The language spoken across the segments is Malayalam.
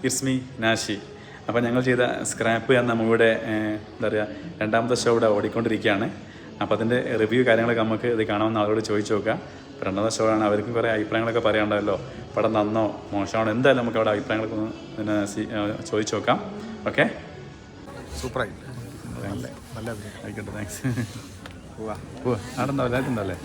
It's me നാഷി. അപ്പോൾ ഞങ്ങൾ ചെയ്ത സ്ക്രാപ്പ് എന്ന നമ്മളുടെ എന്താ പറയുക രണ്ടാമത്തെ ഷോ ഇവിടെ ഓടിക്കൊണ്ടിരിക്കുകയാണ്. അപ്പോൾ അതിൻ്റെ റിവ്യൂ കാര്യങ്ങളൊക്കെ നമുക്ക് ഇത് കാണാമെന്ന് ആളോട് ചോദിച്ചു നോക്കാം. രണ്ടാമത്തെ ഷോ ആണ്, അവർക്കും കുറേ അഭിപ്രായങ്ങളൊക്കെ പറയാനുണ്ടല്ലോ. പടം നന്നോ മോശമാണോ എന്തായാലും നമുക്ക് അവിടെ അഭിപ്രായങ്ങളൊക്കെ ഒന്ന് പിന്നെ ചോദിച്ചു നോക്കാം. ഓക്കെ, സൂപ്പറായി, നല്ല ആയിക്കോട്ടെ, താങ്ക്സ്. പോവാ അവിടെ ഉണ്ടാവും, എല്ലാവർക്കും ഉണ്ടല്ലേ?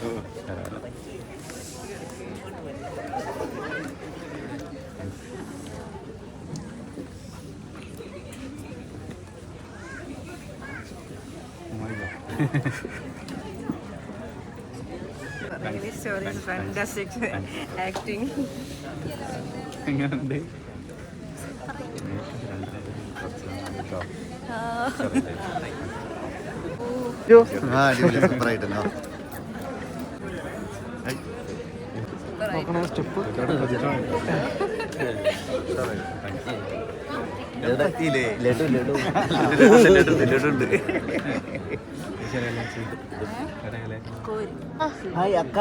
Really story is fantastic. Acting. എങ്ങനെയുണ്ട്? സൂപ്പറായിട്ടല്ലോ. ഹായ് അക്ക.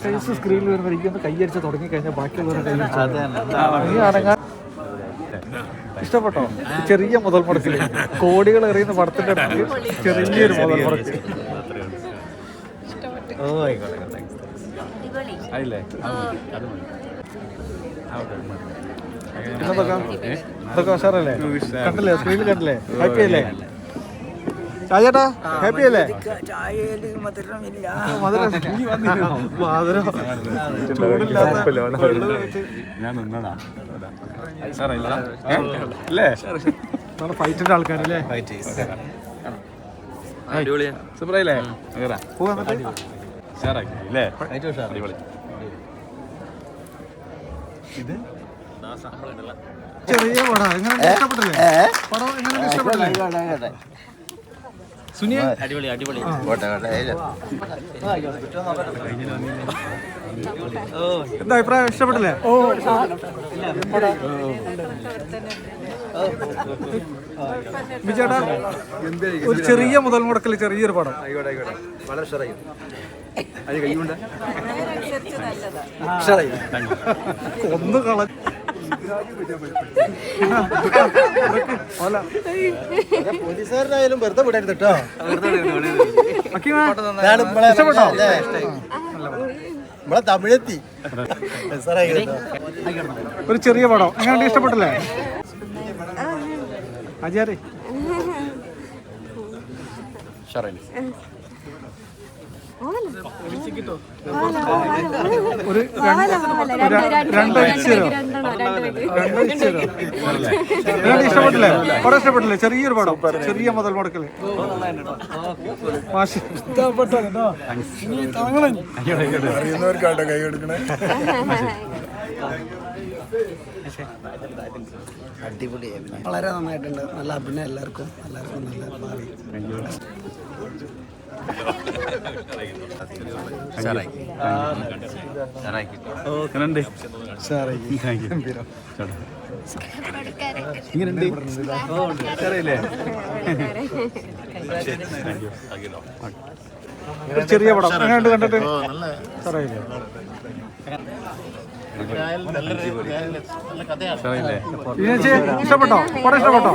ഫേസ് സ്ക്രീനിൽ വരുന്ന കൈയടിച്ച് തുടങ്ങി കഴിഞ്ഞാൽ ബാക്കിയുള്ളവരുടെ ഇഷ്ടപ്പെട്ടോ? ചെറിയ മുതൽ മുടക്കില് കോടികൾ എറിയുന്ന പടത്തിന്റെ ചെറിയൊരു മുതൽ മുടക്ക്. ഇതൊക്കെ ഉഷാറല്ലേ? കണ്ടില്ലേ സ്ക്രീനിൽ കണ്ടില്ലേ? ഹാപ്പി അല്ലേ ചായേട്ടാ? ഹാപ്പി അല്ലേ? ഫൈറ്റിന്റെ ആൾക്കാരല്ലേ? സൂപ്പറായില്ലേ? ഇത് ചെറിയ പടം എങ്ങനെ ഇഷ്ടപ്പെട്ടില്ലേ? പടം എങ്ങനെ ഇഷ്ടപ്പെട്ടില്ലേ? സുനിയ അടിപൊളി അടിപൊളി. എന്താ അഭിപ്രായം? ഇഷ്ടപ്പെട്ടില്ലേ? വിജയേട്ടാ, ഒരു ചെറിയ മുതൽ മുടക്കൽ ചെറിയൊരു പടം. വളരെ ഉഷാറായി. ഒന്ന് കള പോലീസുകാരനായാലും വെറുതെ വിടരുത് കേട്ടോ. നമ്മളെ തമിഴെത്തി. ഒരു ചെറിയ പടം എങ്ങനെ ഇഷ്ടപ്പെട്ടില്ലേ? ആചാരി ഒരു ഇഷ്ടപ്പെട്ടില്ലേ? പടം ഇഷ്ടപ്പെട്ടില്ലേ? ചെറിയൊരു പടം, ചെറിയ മുതൽ മുടക്കല്. കൈ കൊടുക്കണേ. അടിപൊളിയായി, വളരെ നന്നായിട്ടുണ്ട്. നല്ല അഭിനയം, എല്ലാവർക്കും നല്ല ഭാവി. ചെറിയ പടം എങ്ങനെയുണ്ട് കണ്ടിട്ട്? സാറായില്ലേ? ഇഷ്ടപ്പെട്ടോ? പടം ഇഷ്ടപ്പെട്ടോ?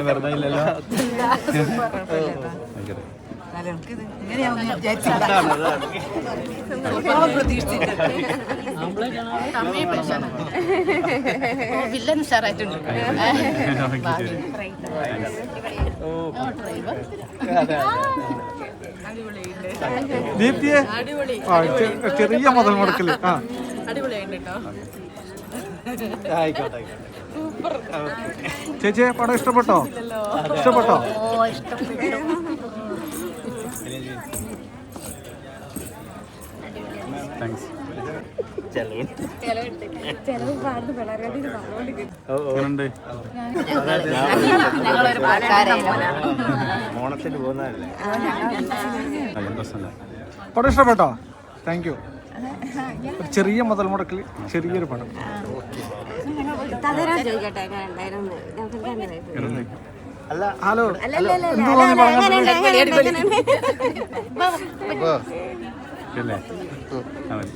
വെറുതെ ഇല്ലല്ലോ. വില്ലൻ ഉഷാറായിട്ടുണ്ട്. ദീപ്തിയെ ചെറിയ മുതൽ മുടക്കല്. ചേച്ചിയെ പടം ഇഷ്ടപ്പെട്ടോ? ഇഷ്ടപ്പെട്ടോ? താങ്ക്സ്. എങ്ങനെയുണ്ട്? ഞങ്ങളൊരു പാൽക്കാരയിലും ഓണത്തിന് പോകുന്നതല്ലേ? പ്രശ്നമില്ല. പടം ഇഷ്ടപ്പെട്ടോ? Thank you. ഒരു ചെറിയ മുതൽ മുടക്കിൽ ചെറിയൊരു പടം. ഹലോ, എന്ത് തോന്നി പടം കണ്ടിട്ട്? ഇല്ലേ? ആ മതി.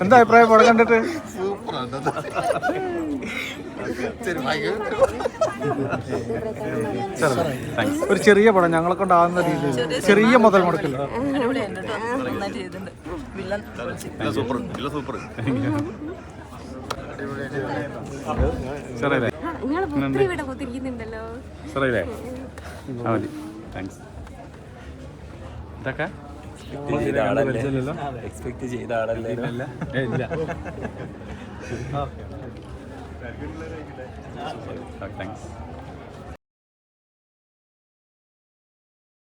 എന്താ അഭിപ്രായം പടം കണ്ടിട്ട്? താങ്ക്സ്. ഒരു ചെറിയ പടം ഞങ്ങളെ കൊണ്ടാവുന്ന രീതിയിൽ ചെറിയ മുതൽ മുടക്കില്ല. സാറല്ലേ? സാറല്ലേ? ആ മതി. താങ്ക്സ്. ഇതൊക്കെ എക്സ്പെക്ട് ചെയ്ത ആളല്ലേ? ഇല്ല. താങ്ക്സ്.